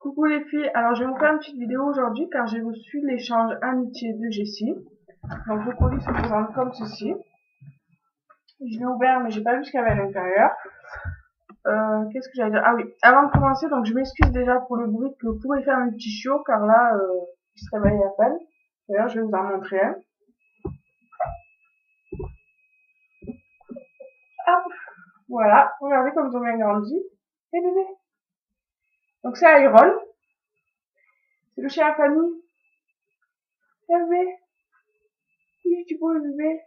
Coucou les filles, alors je vais vous faire une petite vidéo aujourd'hui car j'ai reçu l'échange amitié de Jessie. Donc le colis se présente comme ceci. Je l'ai ouvert mais j'ai pas vu ce qu'il y avait à l'intérieur. Qu'est-ce que j'allais dire? Ah oui, avant de commencer, donc je m'excuse déjà pour le bruit que vous pourrez faire un petit chiot car là, il se réveille à peine. D'ailleurs, je vais vous en montrer un. Hop, voilà, regardez comme ils ont bien grandi. Et bébé. Donc c'est Iron, c'est le chien à famille. Et bébé, oui, tu peux le bébé.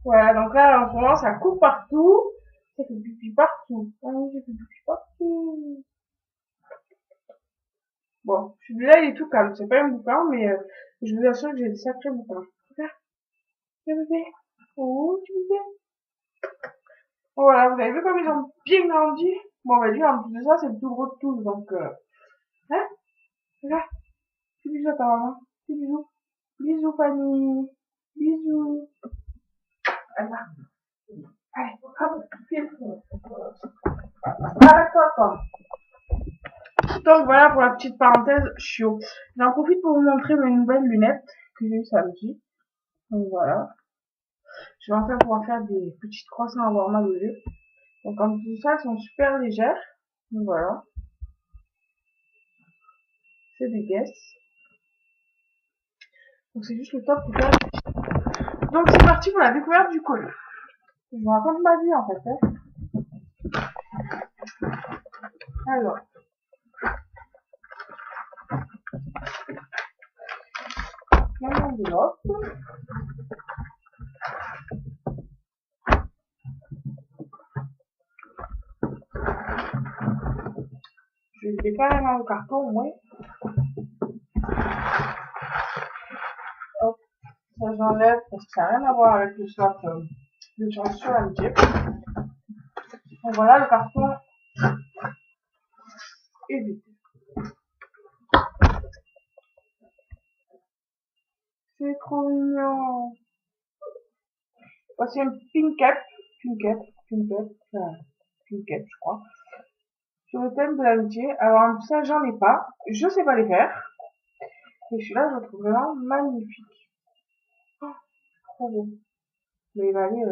Voilà, donc là, en ce moment, ça court partout. Ça fait pipi partout. Ah oui, ça fait pipi partout. Bon, celui-là, il est tout calme. C'est pas un bouquin, mais je vous assure que j'ai des sacrés bouquins. Regarde, le bébé. Oh, tu bébé. Voilà, vous avez vu comme ils ont bien grandi. Bon, bah lui, en plus de ça, c'est le plus gros de tous. Donc, hein, regarde. Petit bisou à ta maman. Petit bisou. Bisous, Fanny. Bisous. Allez, allez, hop, file. Arrête-toi, toi. Donc voilà pour la petite parenthèse chiot. J'en profite pour vous montrer mes nouvelles lunettes que j'ai eu samedi. Donc voilà. Je vais enfin pouvoir faire des petites croix sans avoir mal aux yeux. Donc en plus de ça, elles sont super légères. Donc voilà. C'est des guesses. Donc c'est juste le top pour faire. Donc c'est parti pour la découverte du colis. Je vous raconte ma vie en fait. Alors. Mon enveloppe. Je vais le décaler au carton au moins. Hop. Ça j'enlève parce que ça n'a rien à voir avec le swap de change sur l'amitié. Donc voilà, le carton est vide. C'est trop mignon. Voici un Pinkett, je crois. Sur le thème de l'amitié. Alors, ça, j'en ai pas. Je sais pas les faire. Et celui-là, je le trouve vraiment magnifique. Oh, trop beau. Mais il va aller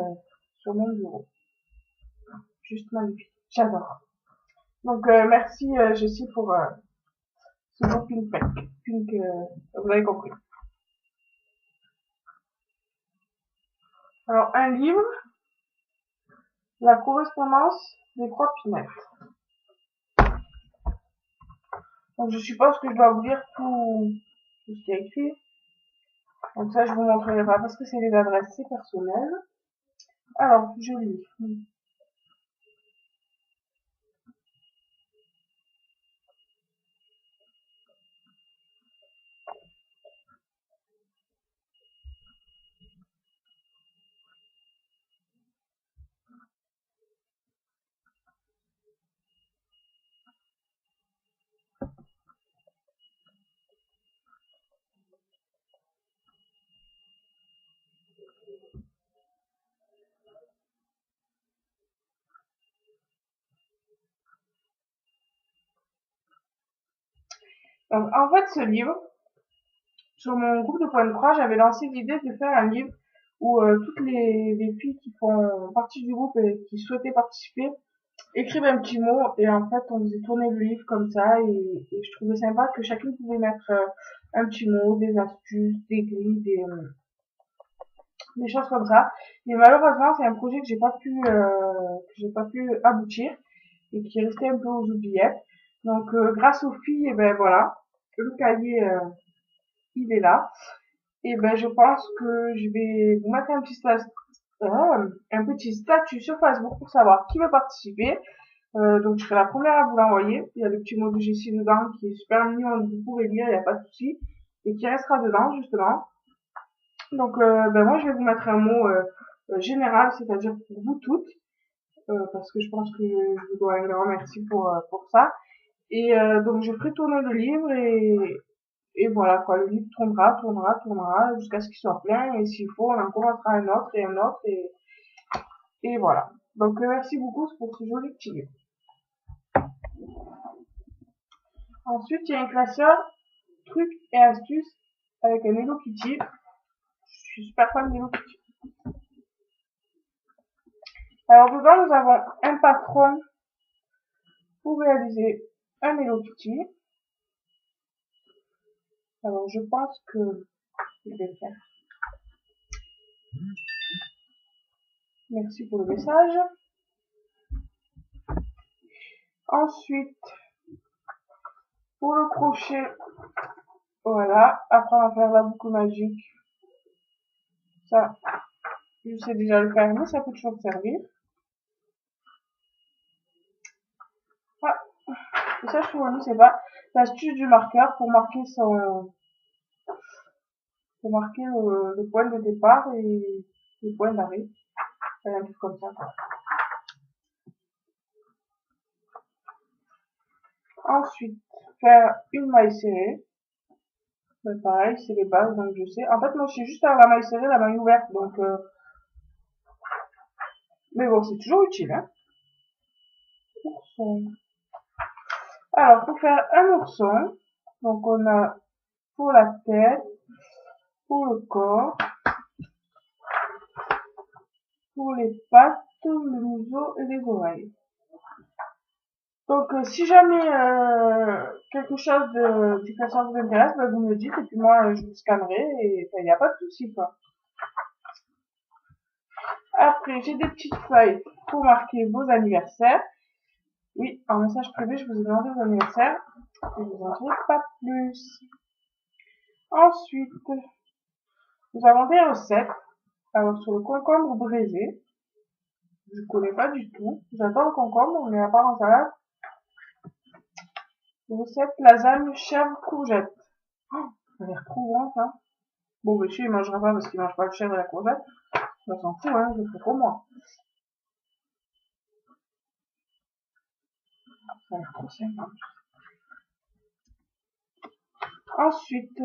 sur mon bureau. Juste magnifique. J'adore. Donc, merci Jessie pour ce beau Pink, vous avez compris. Alors, un livre. La correspondance des trois Pinettes. Donc, je suppose que je dois vous lire tout ce qui est écrit. Donc ça, je vous montrerai pas parce que c'est les adresses, c'est personnel. Alors, je lis. Donc, en fait, ce livre, sur mon groupe de Point de Croix, j'avais lancé l'idée de faire un livre où toutes les filles qui font partie du groupe et qui souhaitaient participer écrivent un petit mot et en fait, on faisait tourner le livre comme ça et je trouvais sympa que chacune pouvait mettre un petit mot, des astuces, des grilles, des choses comme ça. Et malheureusement, c'est un projet que j'ai pas pu aboutir et qui est resté un peu aux oubliettes. Donc, grâce aux filles, et ben voilà, le cahier, il est là. Et ben, je pense que je vais vous mettre un petit statut sur Facebook pour savoir qui veut participer. Donc, je serai la première à vous l'envoyer. Il y a le petit mot de Jessie dedans qui est super mignon, vous pouvez lire, il n'y a pas de souci. Et qui restera dedans, justement. Donc, ben, moi, je vais vous mettre un mot général, c'est-à-dire pour vous toutes. Parce que je pense que je vous dois un grand merci pour ça. Et donc je ferai tourner le livre et voilà quoi, le livre tournera jusqu'à ce qu'il soit plein et s'il faut on en commencera un autre et un autre et voilà. Donc merci beaucoup pour ce joli petit livre. Ensuite, il y a un classeur trucs et astuces avec un Hello Kitty. Je suis super fan d'Hello Kitty. Alors dedans, nous avons un patron pour réaliser un Hello Kitty. Alors je pense que je vais le faire. Merci pour le message. Ensuite, pour le crochet, voilà, après on va faire la boucle magique. Ça, je sais déjà le faire, mais ça peut toujours servir. Ah, et ça, je trouve, c'est pas l'astuce du marqueur pour marquer le point de départ et le point d'arrêt. Un truc comme ça, quoi. Ensuite, faire une maille serrée. Ben, pareil, c'est les bases, donc je sais. En fait, moi, je sais juste faire la maille serrée, la maille ouverte, donc mais bon, c'est toujours utile, hein. Ourson. Alors, pour faire un ourson, donc on a pour la tête, pour le corps, pour les pattes, le museau et les oreilles. Donc, si jamais quelque chose du classeur vous intéresse, ben, vous me le dites et puis moi, je vous scannerai et il n'y a pas de souci, quoi. Après, j'ai des petites feuilles pour marquer vos anniversaires. Oui, en message privé, je vous ai demandé vos anniversaires. Je vous en dirai pas plus. Ensuite, nous avons des recettes. Alors, sur le concombre braisé, je connais pas du tout. J'adore le concombre, mais à part en salade. Recette lasagne chèvre courgette. Oh, ça a l'air trop bon, ça. Bon, monsieur, il mangera pas parce qu'il mange pas le chèvre et la courgette. On s'en fout, hein, je le fais pour moi. Ça a l'air trop sympa. Ensuite,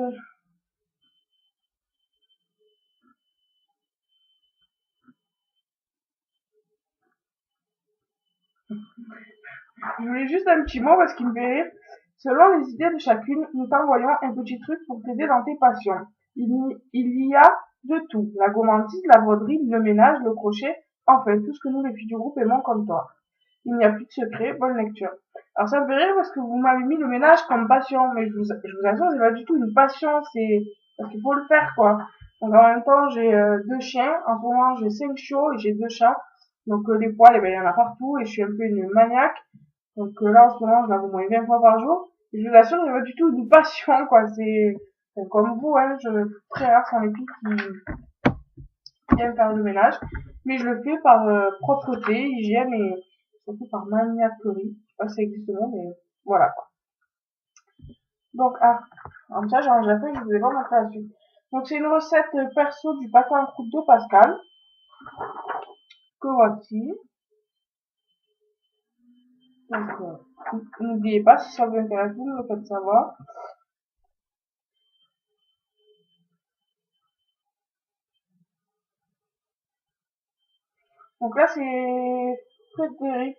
je voulais juste un petit mot parce qu'il me fait rire. Selon les idées de chacune, nous t'envoyons un petit truc pour t'aider dans tes passions. Il y a de tout. La gourmandise, la broderie, le ménage, le crochet, enfin tout ce que nous les filles du groupe aimons comme toi. Il n'y a plus de secret, bonne lecture. Alors ça me fait rire parce que vous m'avez mis le ménage comme passion, mais je vous assure, c'est pas du tout une passion, c'est parce qu'il faut le faire, quoi. Donc en même temps, j'ai 2 chiens, en ce moment j'ai 5 chiots et j'ai 2 chats. Donc les poils, eh ben, il y en a partout et je suis un peu une maniaque. Donc là, en ce moment, je lave au moins 20 fois par jour. Et je vous assure, c'est pas du tout une passion, quoi. C'est comme vous, hein. Très rare sont les filles qui aiment faire le ménage. Mais je le fais par propreté, hygiène et surtout par maniaquerie. Je sais pas si ça existe le mot, mais voilà, quoi. Donc, comme ça, j'ai rangé la feuille, je vous ai pas montré la suite. Donc, c'est une recette perso du pâtin en croûte de Pascal. Que voici. Donc, n'oubliez pas, si ça vous intéresse, vous me le faites savoir. Donc là, c'est Frédéric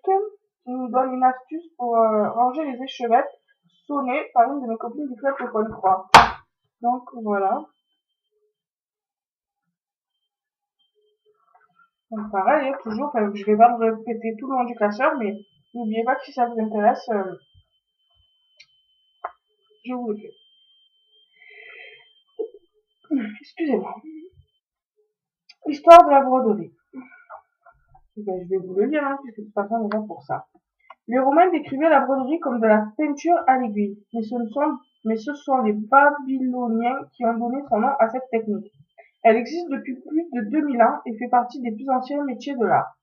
qui nous donne une astuce pour ranger les échevettes sonnées par une de mes copines du club de Bonne-Croix. Donc voilà. Donc pareil, toujours, je vais pas le répéter tout le long du classeur, mais n'oubliez pas que si ça vous intéresse, je vous le fais. Excusez-moi. Histoire de la broderie. Et ben, je vais vous le lire, hein, puisque de toute façon on est là pour ça. Les Romains décrivaient la broderie comme de la peinture à l'aiguille, mais ce sont les Babyloniens qui ont donné son nom à cette technique. Elle existe depuis plus de 2000 ans et fait partie des plus anciens métiers de l'art.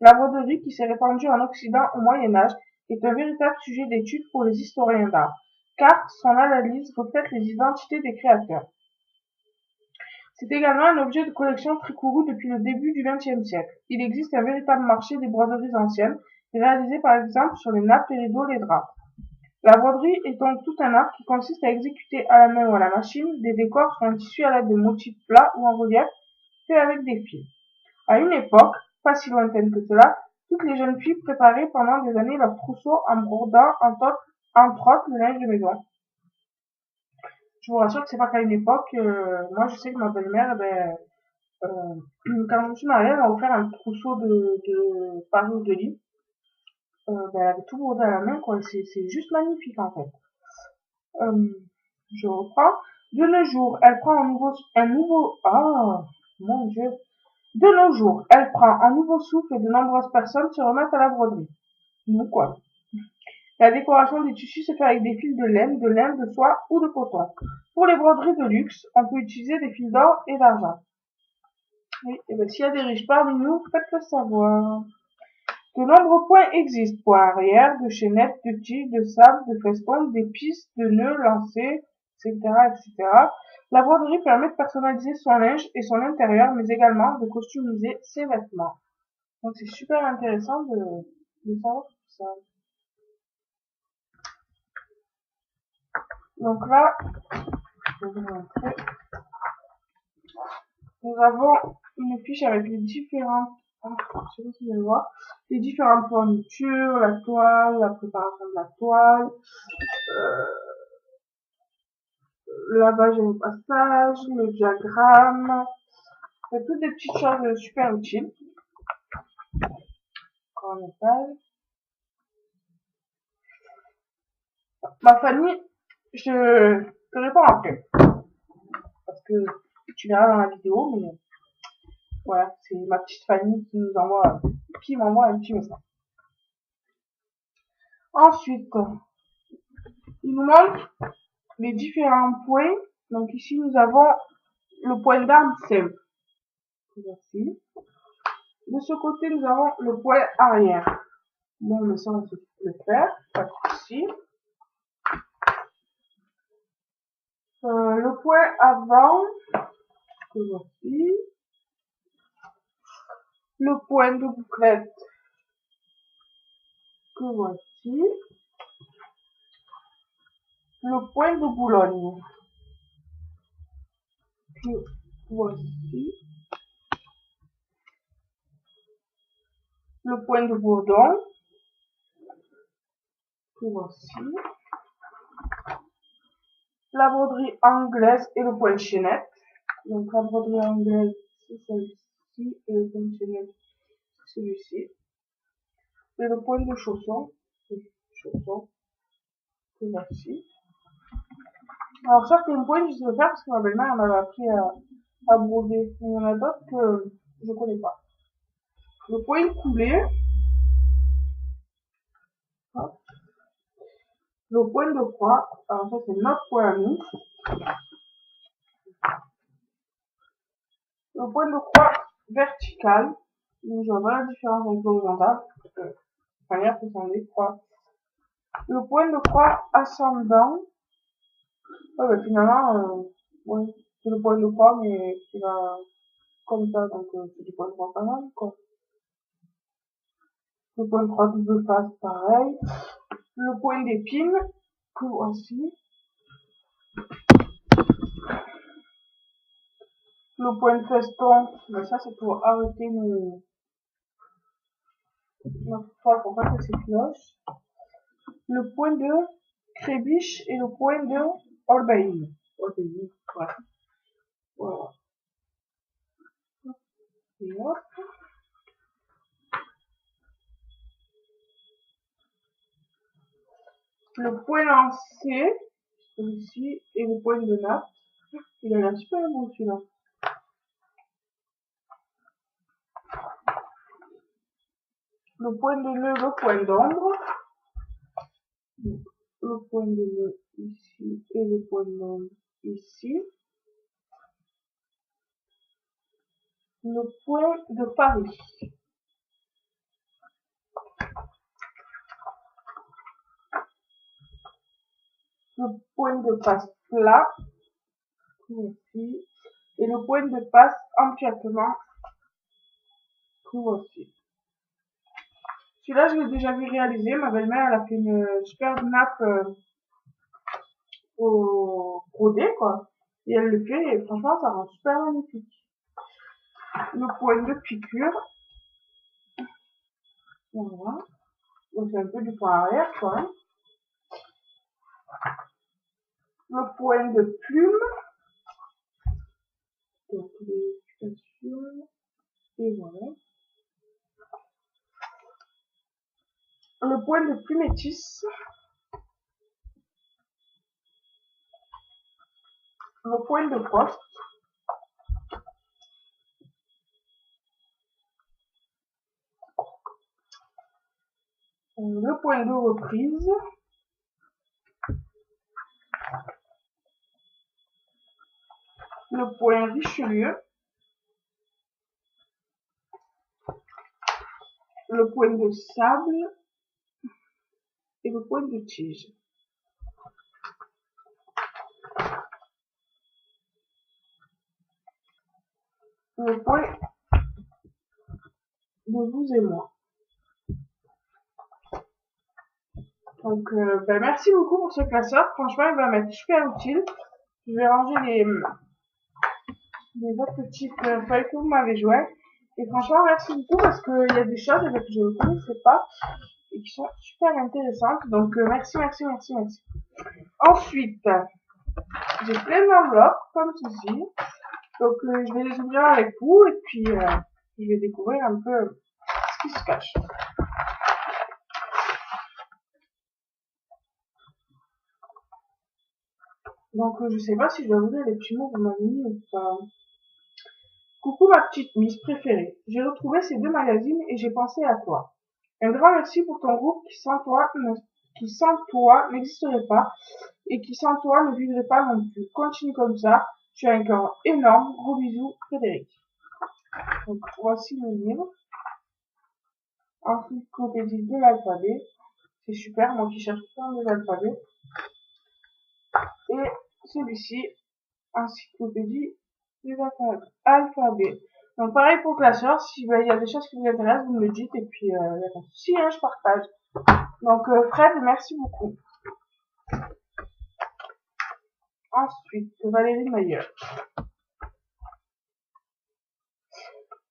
La broderie, qui s'est répandue en Occident au Moyen Âge, est un véritable sujet d'étude pour les historiens d'art, car son analyse reflète les identités des créateurs. C'est également un objet de collection très couru depuis le début du XXe siècle. Il existe un véritable marché des broderies anciennes, réalisées par exemple sur les nappes, les rideaux, les draps. La broderie est donc tout un art qui consiste à exécuter à la main ou à la machine des décors sur un tissu à l'aide de motifs plats ou en relief, faits avec des fils. À une époque, pas si lointaine que cela, toutes les jeunes filles préparaient pendant des années leur trousseau en brodant entre autres le linge de maison. Je vous rassure que c'est pas qu'à une époque. Moi, je sais que ma belle-mère, quand je me suis mariée, elle m'a offert un trousseau de parures de lit. Elle avait tout brodé à la main, quoi. C'est juste magnifique, en fait. Je reprends. De nos jours, elle prend oh, mon Dieu. De nos jours, elle prend un nouveau souffle et de nombreuses personnes se remettent à la broderie. Nous, quoi. La décoration des tissus se fait avec des fils de laine, de soie ou de coton. Pour les broderies de luxe, on peut utiliser des fils d'or et d'argent. Oui, et bien s'il y a des riches parmi nous, faites-le savoir. De nombreux points existent. Points arrière, de chaînettes, de tiges, de sables, de festons, d'épices, de nœuds, lancés, etc., etc. La broderie permet de personnaliser son linge et son intérieur, mais également de customiser ses vêtements. Donc c'est super intéressant de savoir tout ça. Donc là, je vais vous montrer. Nous avons une fiche avec les différentes, je sais pas si vous allez voir, les différentes fournitures, la toile, la préparation de la toile, le lavage et le passage, le diagramme, toutes des petites choses super utiles. Encore un étage. Ma famille, je te réponds après. Parce que tu verras dans la vidéo, mais voilà, c'est ma petite famille qui m'envoie un petit message. Ensuite, il nous manque les différents points. Donc ici, nous avons le point d'arme simple. Voici. De ce côté, nous avons le point arrière. Bon, mais ça, on peut le faire. Pas de souci. Le point avant, que voici. Le point de bouclette, que voici. Le point de Boulogne, que voici. Le point de Bourdon, que voici. La broderie anglaise et le point de chaînette. Donc la broderie anglaise, c'est celle-ci, et le point de chaînette, c'est celui-ci. Et le point de chausson, que voici. Alors certains points, je sais faire parce que ma belle-mère m'avait appris à broder. Mais il y en a d'autres que je connais pas. Le point coulé. Hop. Le point de croix. Alors ça c'est notre point à nous. Le point de croix vertical. Donc je vois la différence avec l'horizontale. Manière ce sont des croix. Le point de croix ascendant. Finalement, ouais, c'est le point de croix mais qui va comme ça. Donc c'est du point de croix pas mal quoi. Le point de croix double face pareil. Le point d'épine, que voici. Le point de feston, ben ça c'est pour arrêter notre toile pour pas que ça cloche. Le point de crébiche et le point de Olbaïn. Voilà. Voilà. Et hop. Le point lancé, celui-ci, et le point de nappe. Il a l'air super beau celui-là. Le point de nœud, le point d'ombre. Le point de nœud ici et le point d'ombre ici. Le point de Paris. Le point de passe plat, ici, et le point de passe empiètement, aussi. Celui-là, je l'ai déjà vu réaliser. Ma belle-mère, elle a fait une superbe nappe au brodé, quoi. Et elle le fait, et franchement, ça rend super magnifique. Le point de piqûre. Voilà. Donc, c'est un peu du point arrière, quoi. point de plume. Donc, vérification. Et voilà. Le point de plume métisse. Le point de poste. Le point de reprise. Le point Richelieu. Le point de sable. Et le point de tige. Le point de vous et moi. Donc, merci beaucoup pour ce classeur. Franchement, il va m'être super utile. Je vais ranger les autres petites feuilles que vous m'avez jouées. Et franchement, merci beaucoup parce qu'il y a des choses que je ne connaissais pas et qui sont super intéressantes. Donc, merci. Ensuite, j'ai plein d'enveloppes comme ceci. Donc, je vais les ouvrir avec vous et puis je vais découvrir un peu ce qui se cache. Donc, je sais pas si je dois ouvrir les petits mots que vous m'avez mis ou pas. Coucou ma petite Miss préférée, j'ai retrouvé ces deux magazines et j'ai pensé à toi. Un grand merci pour ton groupe qui sans toi n'existerait pas et qui sans toi ne vivrait pas non plus. Continue comme ça, tu as un cœur énorme. Gros bisous, Frédéric. Donc voici le livre. Encyclopédie de l'alphabet. C'est super, moi qui cherche plein de l'alphabet. Et celui-ci, encyclopédie des alphabets. Donc pareil pour classeur, si il y a des choses qui vous intéressent, vous me le dites et puis il y a pas de souci, hein, je partage. Donc Fred, merci beaucoup. Ensuite, Valérie Mayer.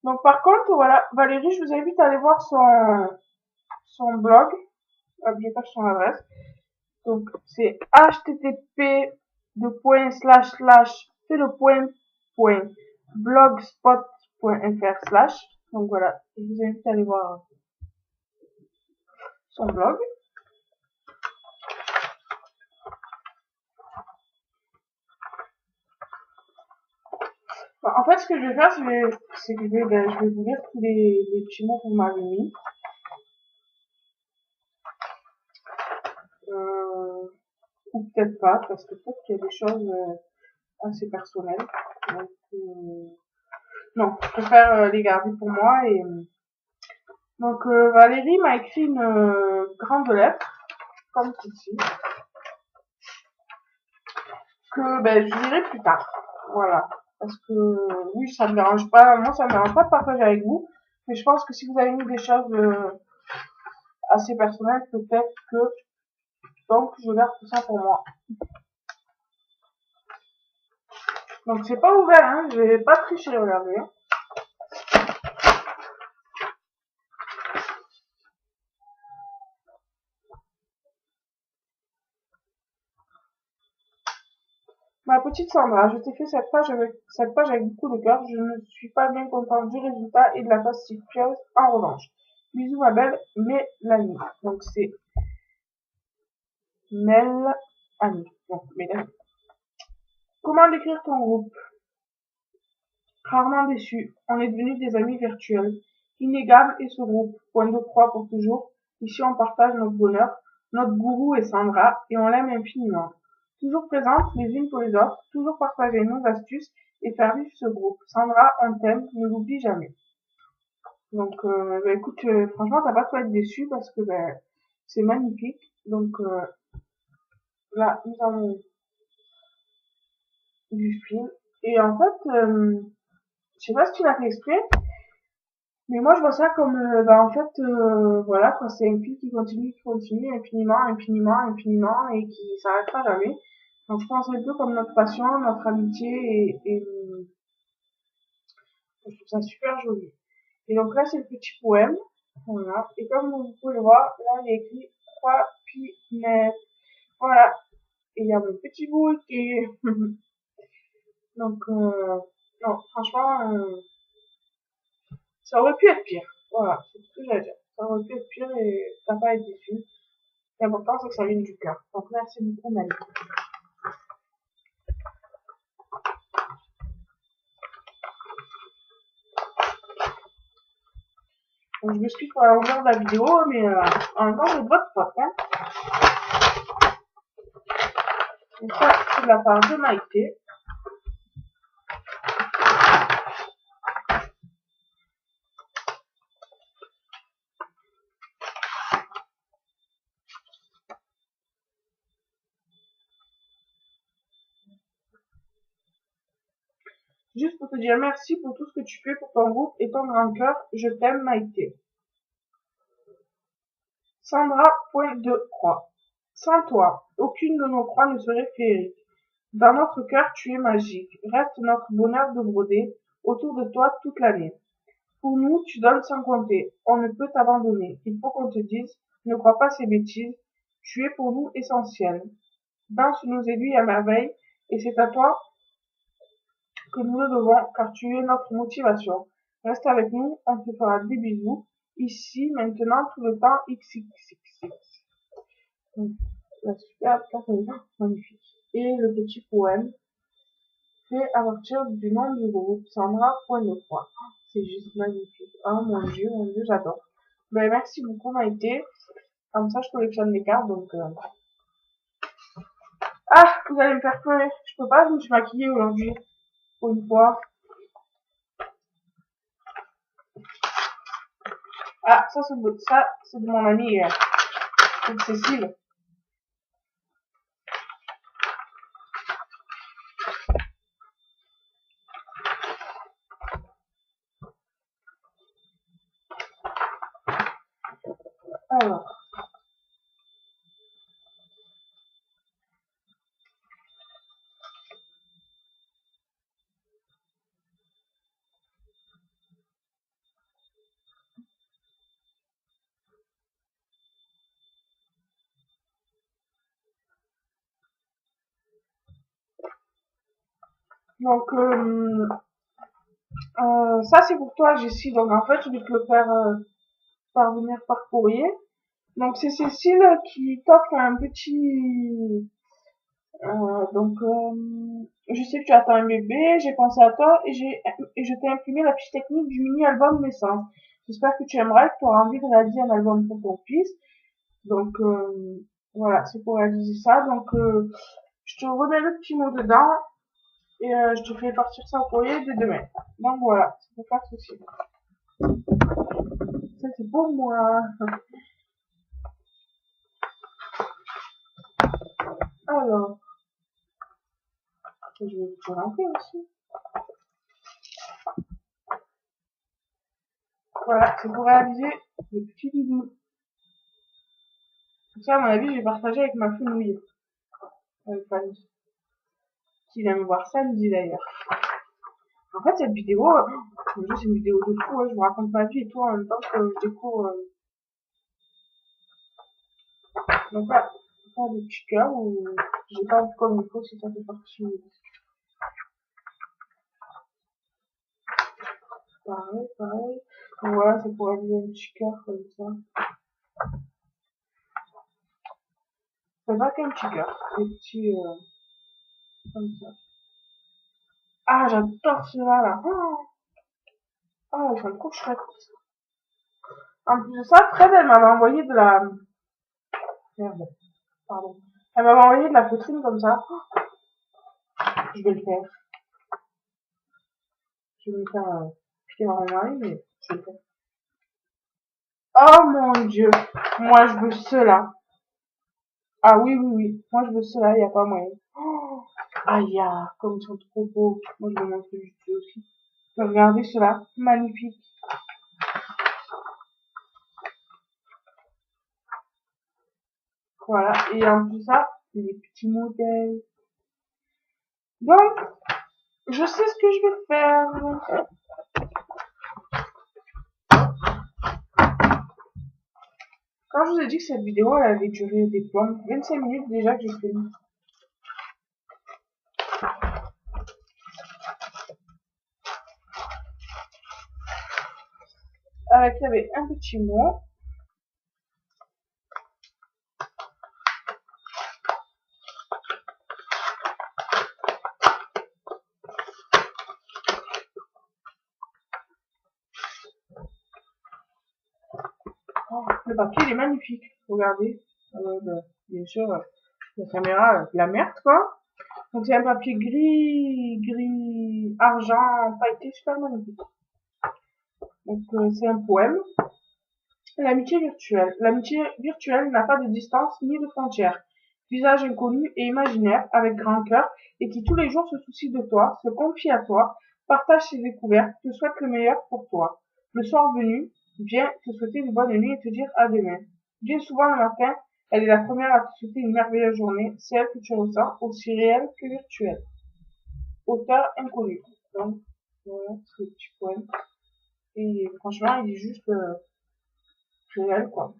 Donc par contre, voilà, Valérie, je vous invite à aller voir son blog. Je cherche son adresse. Donc c'est http://blogspot.fr/. Donc voilà, je vous invite à aller voir son blog. En fait, ce que je vais faire, c'est que je vais vous lire tous les petits mots que vous m'avez mis. Ou peut-être pas, parce que peut-être qu'il y a des choses assez personnelles. Donc, non, je préfère les garder pour moi. Et donc, Valérie m'a écrit une grande lettre, comme ceci, que je lirai plus tard. Voilà. Parce que oui, ça me dérange pas. Moi, ça me dérange pas de partager avec vous. Mais je pense que si vous avez mis des choses assez personnelles, peut-être que donc je garde tout ça pour moi. Donc c'est pas ouvert, hein. Je vais pas tricher, regardez. Ma petite Sandra, je t'ai fait cette page avec beaucoup de cœur. Je ne suis pas bien contente du résultat et de la fastidieuse en revanche. Bisous ma belle Mélanie. Donc c'est Mélanie. Donc Mélanie. Comment décrire ton groupe? Rarement déçu. On est devenus des amis virtuels. Inégal et ce groupe. Point de croix pour toujours. Ici on partage notre bonheur. Notre gourou est Sandra et on l'aime infiniment. Toujours présentes les unes pour les autres, toujours partager nos astuces et faire vivre ce groupe. Sandra, on t'aime, ne l'oublie jamais. Donc, écoute, franchement, t'as pas de quoi être déçu parce que c'est magnifique. Donc là, nous avons du film. Et en fait, je sais pas si tu l'as fait exprès, mais moi je vois ça comme, en fait, voilà, quoi, c'est un fil qui continue infiniment, et qui s'arrêtera jamais. Donc je pense un peu comme notre passion, notre amitié et je trouve ça super joli. Et donc là c'est le petit poème, voilà. Et comme vous pouvez le voir, là il y a écrit 3 pinettes, voilà. Et y a mon petit bout qui est... Donc, non, franchement, ça aurait pu être pire. Voilà, c'est tout ce que j'ai à dire. Ça aurait pu être pire et t'as pas été déçu. L'important, c'est que ça vienne du cœur. Donc, merci beaucoup, Mali. Donc, je m'excuse pour la longueur de la vidéo, mais en même temps, c'est de votre faute, hein. Donc, ça, c'est de la part de Maïté. Juste pour te dire merci pour tout ce que tu fais pour ton groupe et ton grand cœur. Je t'aime, Maïté. Sandra, point de croix. Sans toi, aucune de nos croix ne serait féerique. Dans notre cœur, tu es magique. Reste notre bonheur de broder autour de toi toute l'année. Pour nous, tu donnes sans compter. On ne peut t'abandonner. Il faut qu'on te dise, ne crois pas ces bêtises. Tu es pour nous essentiel. Danse nos aiguilles à merveille, et c'est à toi que nous le devons, car tu es notre motivation. Reste avec nous, on te fera des bisous. Ici, maintenant, tout le temps, XXXX. Donc, la superbe carte magnifique. Et le petit poème fait à partir du nom du groupe, Sandra, point de croix. C'est juste magnifique. Oh mon dieu, j'adore. Ben, merci beaucoup, Maïté. Comme ça, je collectionne les cartes, donc, Ah, vous allez me faire pleurer. Je peux pas, je me suis maquillée aujourd'hui. Pour une fois. Ah, ça, c'est de mon amie, Cécile. Alors. Donc, ça c'est pour toi, Jessie. Donc en fait, je vais te le faire parvenir par courrier. Donc c'est Cécile qui t'offre un petit... je sais que tu attends un bébé, j'ai pensé à toi et je t'ai imprimé la fiche technique du mini-album naissance. J'espère que tu aimeras, que tu auras envie de réaliser un album pour ton fils. Donc voilà, c'est pour réaliser ça. Donc je te remets le petit mot dedans. Et je te fais partir ça au courrier dès demain. Donc voilà, c'est pas de souci. Ça c'est pour moi. Alors, je vais te remplir aussi. Voilà, c'est pour réaliser le petit doudou. Ça, à mon avis, je vais partager avec ma fenouille. Avec Fanny. Qui vient me voir samedi d'ailleurs. En fait, cette vidéo, c'est une vidéo de fou, je vous raconte ma vie et tout en même temps que je découvre. Donc là, faire des petits cœurs où j'ai pas vu comme il faut si ça fait partie. Pareil. Donc voilà, c'est pour réaliser un petit cœur comme ça. C'est pas qu'un petit cœur, des petits, comme ça. Ah, j'adore ceux-là, là. Oh, ils sont trop chouettes. En plus de ça, Fred, elle m'avait envoyé de la... Merde, pardon. Elle m'avait envoyé de la poitrine comme ça. Je vais le faire. Je vais me faire piquer dans mon mari, mais je vais le faire. Oh mon dieu. Moi, je veux ceux-là. Ah oui. Moi, je veux ceux-là, y a pas moyen. Oh, aïe, comme ils sont trop beaux. Moi, je vais montrer juste aussi. Regardez cela, magnifique. Voilà, et en plus ça, c'est des petits modèles. Donc, je sais ce que je vais faire. Quand je vous ai dit que cette vidéo, elle allait durer des plombs, 25 minutes déjà que je fais. Avec, il y avait un petit mot. Oh, le papier, il est magnifique. Regardez. Bien sûr, la caméra, la merde, quoi. Donc, c'est un papier gris, argent, pailleté, super magnifique. Donc, c'est un poème. L'amitié virtuelle. L'amitié virtuelle n'a pas de distance ni de frontières. Visage inconnu et imaginaire, avec grand cœur, et qui tous les jours se soucie de toi, se confie à toi, partage ses découvertes, te souhaite le meilleur pour toi. Le soir venu, vient te souhaiter une bonne nuit et te dire à demain. Bien souvent le matin, elle est la première à te souhaiter une merveilleuse journée, c'est elle que tu ressens, aussi réelle que virtuelle. Auteur inconnu. Donc, voilà, ce petit poème. Et franchement, il est juste réel, quoi.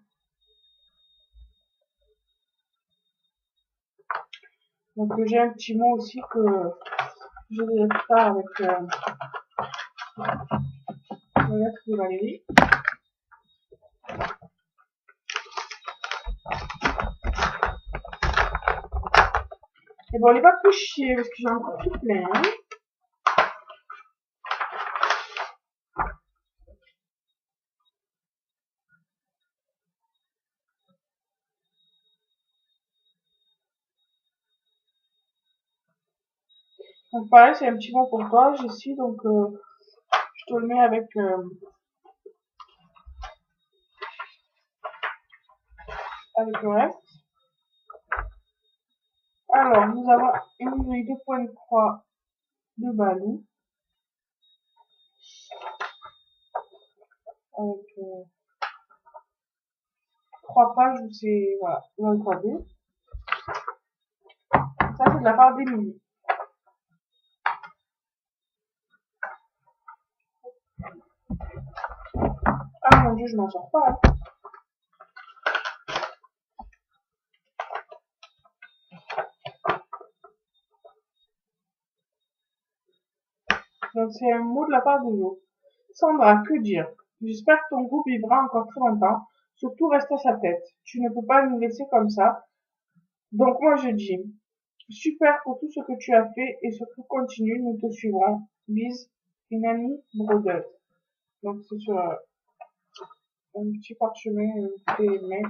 Donc j'ai un petit mot aussi que je vais faire avec la lettre de Valérie. Et bon, on n'est pas plus chier parce que j'ai encore tout plein. Hein. Donc pareil, c'est un petit mot pour toi, Jessie, donc je te le mets avec le reste. Alors, nous avons une grille de points de croix de Balou avec 3 pages où c'est voilà, 23B. Ça, c'est de la part d'Emilie. Ah mon dieu, je m'en sors pas. Hein. Donc, c'est un mot de la part de Yo. Sandra, que dire? J'espère que ton groupe vivra encore très longtemps. Surtout, reste à sa tête. Tu ne peux pas nous laisser comme ça. Donc, moi, je dis, super pour tout ce que tu as fait et surtout continue, nous te suivrons. Bise, une amie brodeuse. Donc, c'est sur un petit parchemin, un petit mail.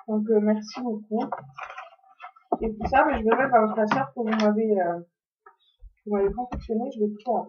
Donc, merci beaucoup. Et tout ça, mais je vais mettre dans le classeur que vous m'avez confectionné, je vais tout faire.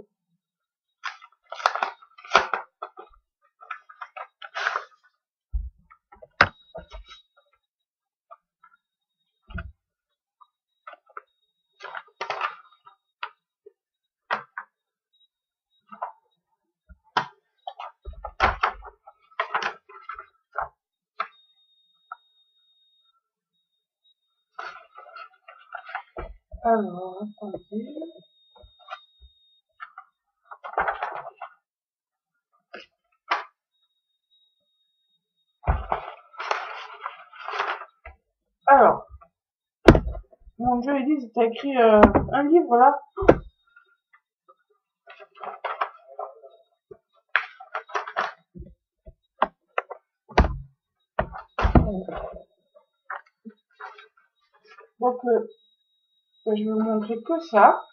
Alors, attendez. Alors, mon dieu, Elise, t'as écrit un livre là. Donc, je vais vous montrer que ça.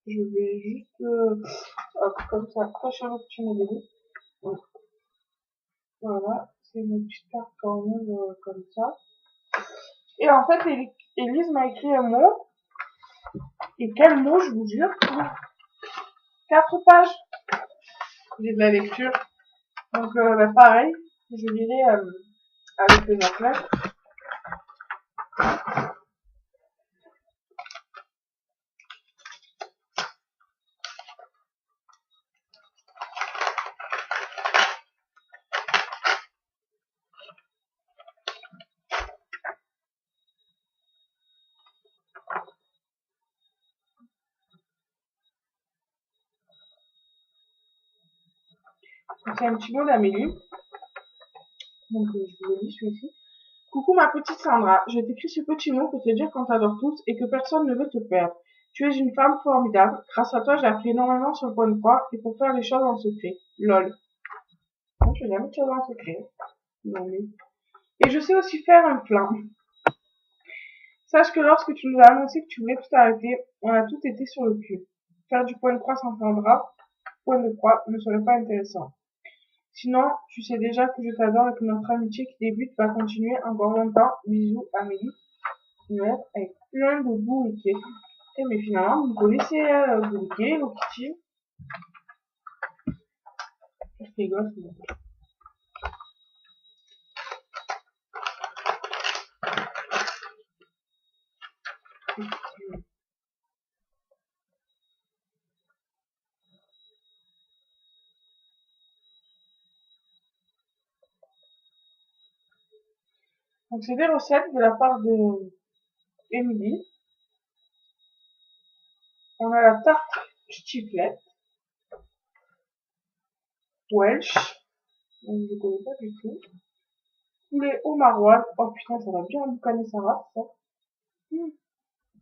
Je vais juste, hop, comme ça, cocher le petit modèle. Voilà, c'est une petite carte comme ça. Et en fait, Elise m'a écrit un mot. Et quel mot, je vous jure? 4 pages. J'ai de la lecture. Donc, pareil, je lirai avec les athlètes. C'est un petit mot d'Amélie. Donc, je vous le lis celui-ci. Coucou ma petite Sandra, je t'écris ce petit mot pour te dire qu'on t'adore tous et que personne ne veut te perdre. Tu es une femme formidable. Grâce à toi, j'ai appris énormément sur le point de croix et pour faire les choses en secret. LOL. Non, je vais jamais te choses en secret. Non, mais... Et je sais aussi faire un plan. Sache que lorsque tu nous as annoncé que tu voulais tout arrêter, on a tout été sur le cul. Faire du point de croix sans Sandra, point de croix, ne serait pas intéressant. Sinon, tu sais déjà que je t'adore et que notre amitié qui débute va continuer encore longtemps. Bisous, Amélie. Une lettre avec plein de bouquets. Eh, mais finalement, vous connaissez bouquet, le Kitty. C'est gosse, mais... Donc, c'est des recettes de la part de Emily. On a la tarte stiflette, Welsh. Donc, je ne connais pas du tout. Poulet au maroilles. Oh putain, ça va bien boucaner sa race, ça. Mmh.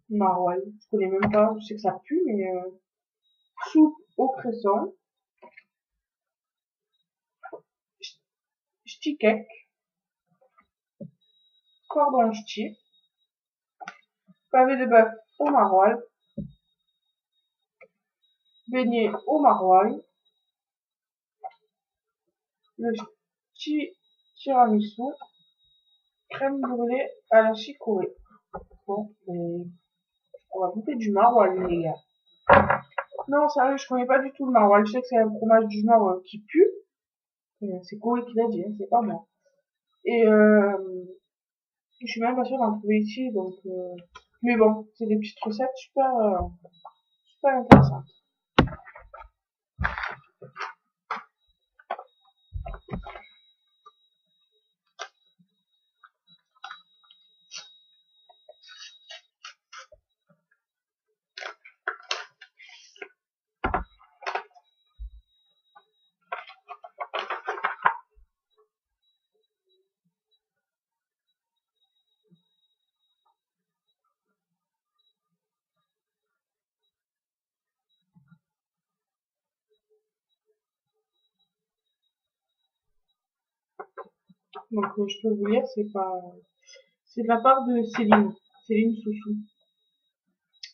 Maroilles. Je connais même pas. Je sais que ça pue, mais soupe au cresson. Stikek. Cordon ch'ti. Pavé de bœuf au maroilles. Beignet au maroilles. Le tiramisu. Crème brûlée à la chicorée. Bon, mais on va goûter du maroilles, les gars. Non, sérieux, je connais pas du tout le maroilles. Je sais que c'est un fromage du Nord qui pue. C'est Corée qui l'a dit, hein, c'est pas moi. Et je suis même pas sûre d'en trouver ici, donc... Mais bon, c'est des petites recettes super intéressantes. Donc, je peux vous dire, c'est pas... C'est de la part de Céline. Céline Soussou.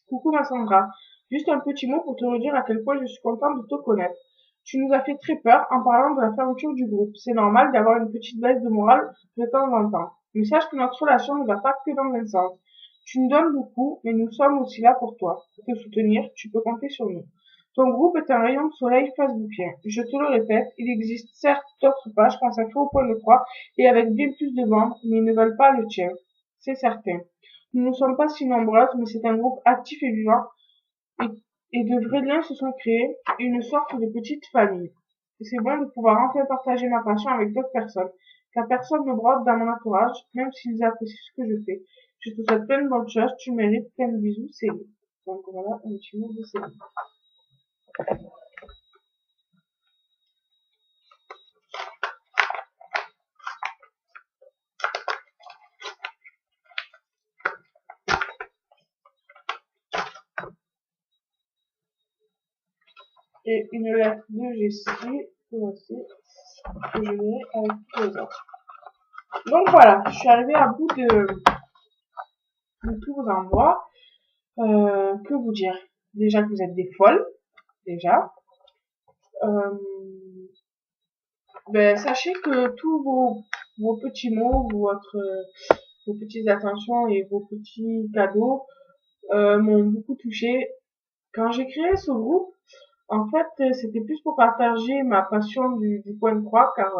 Coucou ma Sandra. Juste un petit mot pour te redire à quel point je suis contente de te connaître. Tu nous as fait très peur en parlant de la fermeture du groupe. C'est normal d'avoir une petite baisse de morale de temps en temps. Mais sache que notre relation ne va pas que dans un sens. Tu nous donnes beaucoup, mais nous sommes aussi là pour toi. Pour te soutenir, tu peux compter sur nous. Ton groupe est un rayon de soleil facebookien. Je te le répète, il existe certes d'autres pages consacrées au point de croix et avec bien plus de membres, mais ils ne veulent pas le tien. C'est certain. Nous ne sommes pas si nombreuses, mais c'est un groupe actif et vivant, et, et de vrais liens se sont créés, une sorte de petite famille. Et c'est bon de pouvoir enfin partager ma passion avec d'autres personnes, car personne ne brode dans mon entourage, même s'ils apprécient ce que je fais. Je te souhaite plein de bonnes choses, tu mérites plein de bisous, Céline. Donc voilà, un petit mot de Céline. Et une lettre de Jessie, voici, que je lirai avec tous les autres. Donc voilà, je suis arrivée à bout de tous vos envois. Que vous dire? Déjà que vous êtes des folles, déjà. Euh, ben, sachez que tous vos petits mots, vos petites attentions et vos petits cadeaux m'ont beaucoup touchée. Quand j'ai créé ce groupe, en fait, c'était plus pour partager ma passion du point de croix, car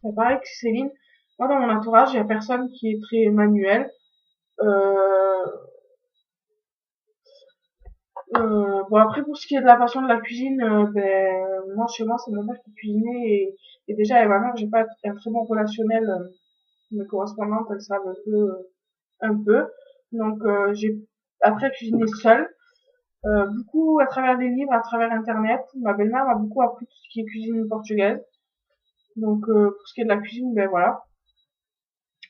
c'est pareil que Céline, moi dans mon entourage, il y a personne qui est très manuel. Euh, bon après pour ce qui est de la passion de la cuisine, ben moi chez moi c'est mon père qui cuisinait et déjà avec ma mère j'ai pas un très bon relationnel. Mes correspondantes elles savent un peu. Donc j'ai après cuisiné seule, beaucoup à travers des livres, à travers internet. Ma belle-mère m'a beaucoup appris tout ce qui est cuisine portugaise. Donc pour ce qui est de la cuisine, ben voilà.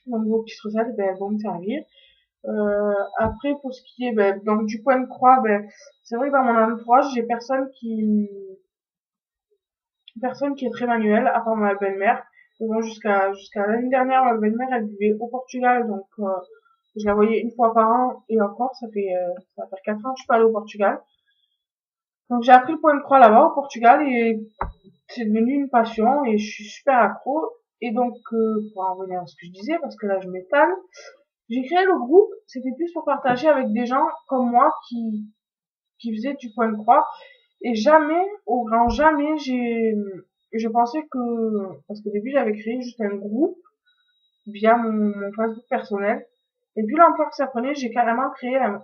Donc vos petites recettes, ben, elles vont me servir. Après, pour ce qui est donc du point de croix, c'est vrai que dans mon entourage, j'ai personne qui est très manuelle, à part ma belle-mère. Mais bon, jusqu'à l'année dernière, ma belle-mère, elle vivait au Portugal, donc je la voyais une fois par an, et encore, ça va faire 4 ans que je suis pas allée au Portugal. Donc j'ai appris le point de croix là-bas au Portugal, et c'est devenu une passion, et je suis super accro. Et donc, pour en revenir à ce que je disais, parce que là je m'étale, j'ai créé le groupe, c'était plus pour partager avec des gens comme moi qui faisaient du point de croix. Et jamais, au grand jamais, je pensais parce qu'au début j'avais créé juste un groupe via mon Facebook personnel. Et vu l'ampleur que ça prenait, j'ai carrément créé un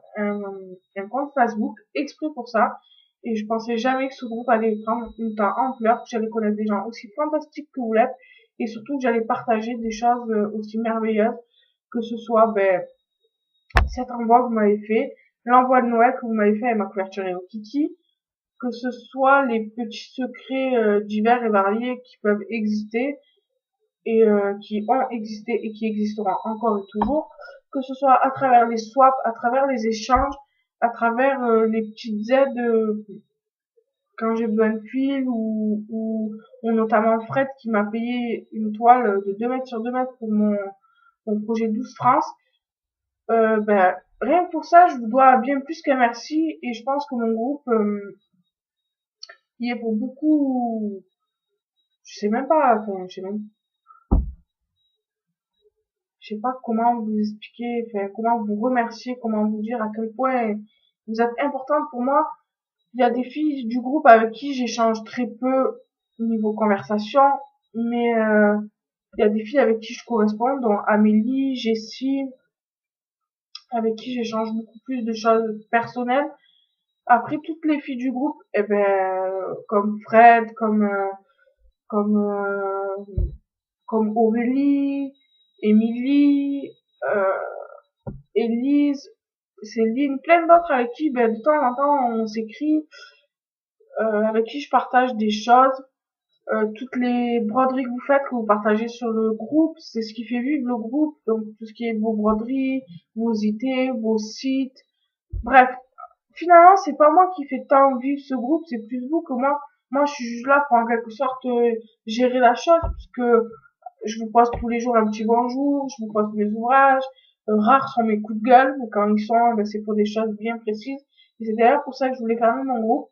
compte Facebook exprès pour ça. Et je pensais jamais que ce groupe allait prendre une telle ampleur, que j'allais connaître des gens aussi fantastiques que vous l'êtes, et surtout que j'allais partager des choses aussi merveilleuses, que ce soit cet envoi que vous m'avez fait, l'envoi de Noël que vous m'avez fait avec ma couverture Hello Kitty, que ce soit les petits secrets divers et variés qui peuvent exister et qui ont existé et qui existeront encore et toujours, que ce soit à travers les swaps, à travers les échanges, à travers les petites aides quand j'ai besoin de fil ou notamment Fred qui m'a payé une toile de 2 mètres sur 2 mètres pour mon projet 12 France. Rien que pour ça, je vous dois bien plus qu'un merci et je pense que mon groupe y est pour beaucoup. Je sais même pas, enfin, je sais pas comment vous expliquer, enfin, comment vous remercier, comment vous dire à quel point vous êtes importante pour moi. Il y a des filles du groupe avec qui j'échange très peu au niveau conversation, mais il y a des filles avec qui je corresponds, dont Amélie, Jessie, avec qui j'échange beaucoup plus de choses personnelles. Après, toutes les filles du groupe, comme Fred, comme, comme Aurélie, Émilie, Élise, Céline, plein d'autres avec qui, de temps en temps, on s'écrit, avec qui je partage des choses. Toutes les broderies que vous faites, que vous partagez sur le groupe, c'est ce qui fait vivre le groupe. Donc, tout ce qui est vos broderies, vos idées, vos sites. Bref, finalement, c'est pas moi qui fais tant vivre ce groupe, c'est plus vous que moi. Moi, je suis juste là pour en quelque sorte gérer la chose, parce que je vous poste tous les jours un petit bonjour, je vous poste mes ouvrages. Rares sont mes coups de gueule, mais quand ils sont, c'est pour des choses bien précises. Et c'est d'ailleurs pour ça que je voulais fermer mon groupe,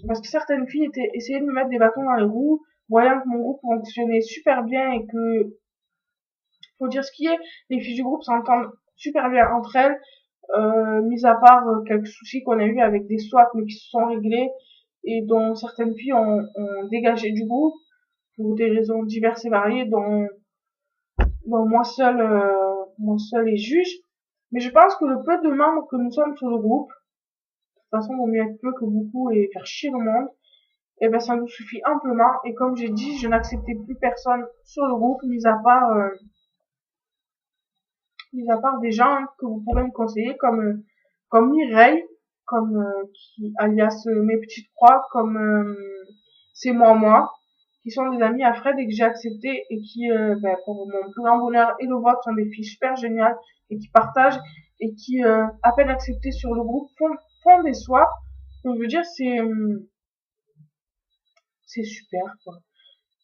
parce que certaines filles essayaient de me mettre des bâtons dans les roues, voyant que mon groupe fonctionnait super bien et que, faut dire ce qui est, les filles du groupe s'entendent super bien entre elles, mis à part quelques soucis qu'on a eu avec des swaps mais qui se sont réglés et dont certaines filles ont dégagé du groupe pour des raisons diverses et variées dont moi seul est juge. Mais je pense que le peu de membres que nous sommes sur le groupe, de toute façon, vaut mieux être peu que beaucoup et faire chier le monde, et ça nous suffit amplement. Et comme j'ai dit, je n'acceptais plus personne sur le groupe, mis à part des gens que vous pourrez me conseiller, comme Mireille, alias mes petites croix, comme c'est moi, qui sont des amis à Fred et que j'ai accepté et qui, pour mon plus grand bonheur et le vôtre, sont des filles super géniales et qui partagent et qui, à peine acceptées sur le groupe, font des swaps. Donc, je veux dire, c'est super, quoi.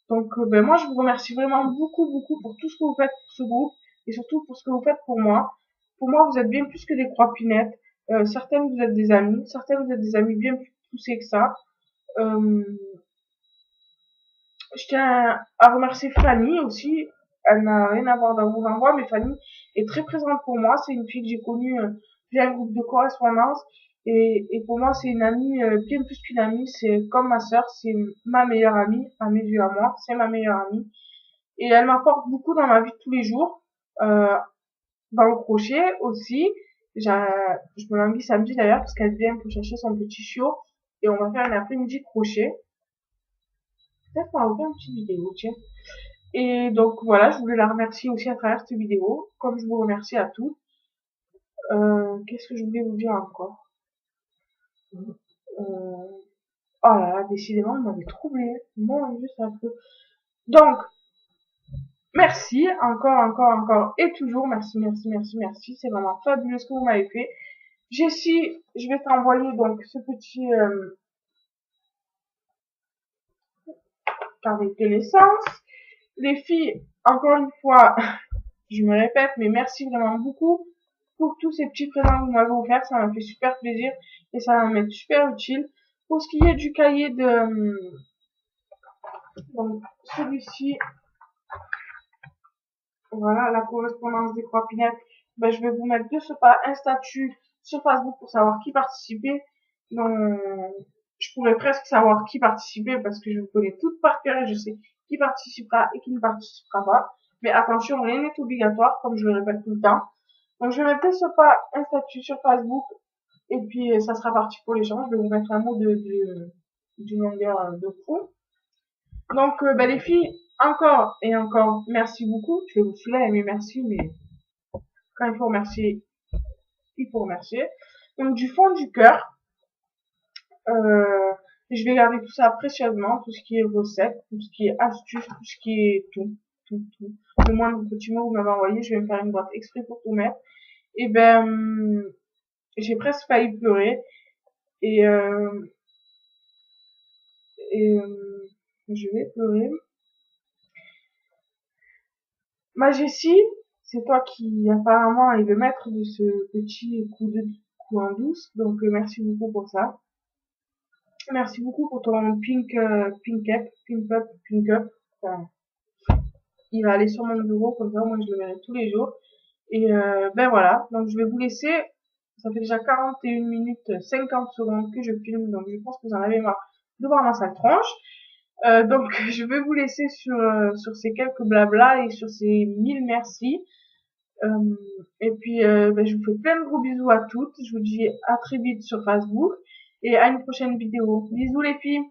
Donc, moi, je vous remercie vraiment beaucoup, beaucoup pour tout ce que vous faites pour ce groupe et surtout pour ce que vous faites pour moi. Pour moi, vous êtes bien plus que des croix-pinettes. Certaines, vous êtes des amis. Certaines, vous êtes des amis bien plus poussés que ça. Euh, je tiens à remercier Fanny aussi. Elle n'a rien à voir dans vos envois, mais Fanny est très présente pour moi. C'est une fille que j'ai connue via un groupe de correspondance. Et pour moi, c'est une amie, bien plus qu'une amie. C'est comme ma sœur, c'est ma meilleure amie, à mes yeux à moi. C'est ma meilleure amie. Et elle m'apporte beaucoup dans ma vie de tous les jours. Euh, dans le crochet aussi. Je me languis samedi d'ailleurs parce qu'elle vient pour chercher son petit chiot. Et on va faire un après-midi crochet. Peut-être qu'on va faire une petite vidéo, tiens. Et donc voilà, je voulais la remercier aussi à travers cette vidéo, comme je vous remercie à toutes. Qu'est-ce que je voulais vous dire encore? Oh là là, décidément, elle m'avait troublé. Mon Dieu, c'est un peu. Donc, merci, encore et toujours, merci, c'est vraiment fabuleux ce que vous m'avez fait. Jessie, je vais t'envoyer donc ce petit carnet de connaissances. Les filles, encore une fois, je me répète, mais merci vraiment beaucoup pour tous ces petits présents que vous m'avez offerts, ça m'a fait super plaisir et ça va m'être super utile. Pour ce qui est du cahier de, donc, celui-ci, voilà, la correspondance des trois pinettes, ben, je vais vous mettre de ce pas un statut sur Facebook pour savoir qui participait. Donc, je pourrais presque savoir qui participait parce que je vous connais toutes par cœur et je sais qui participera et qui ne participera pas. Mais attention, rien n'est obligatoire, comme je le répète tout le temps. Donc, je vais mettre de ce pas un statut sur Facebook et puis ça sera parti pour l'échange. Je vais vous mettre un mot d'une longueur de fou. Donc, ben, les filles, encore et encore, merci beaucoup. Je vais vous filer mes merci, mais quand il faut remercier, il faut remercier. Donc, du fond du cœur, je vais garder tout ça précieusement, tout ce qui est recettes, tout ce qui est astuces, tout ce qui est tout. Le moindre petit mot que vous m'avez envoyé, je vais me faire une boîte exprès pour tout mettre. Et ben, j'ai presque failli pleurer. Et, je vais pleurer. Ma Jessie, c'est toi qui apparemment est le maître de ce petit coup en douce, donc merci beaucoup pour ça. Merci beaucoup pour ton pink up. Enfin, il va aller sur mon bureau, comme ça moi je le verrai tous les jours. Et ben voilà, donc je vais vous laisser. Ça fait déjà 41 minutes 50 secondes que je filme, donc je pense que vous en avez marre de voir ma sale tronche. Donc je vais vous laisser sur ces quelques blabla et sur ces 1000 merci. Et puis ben, je vous fais plein de gros bisous à toutes. Je vous dis à très vite sur Facebook et à une prochaine vidéo. Bisous les filles.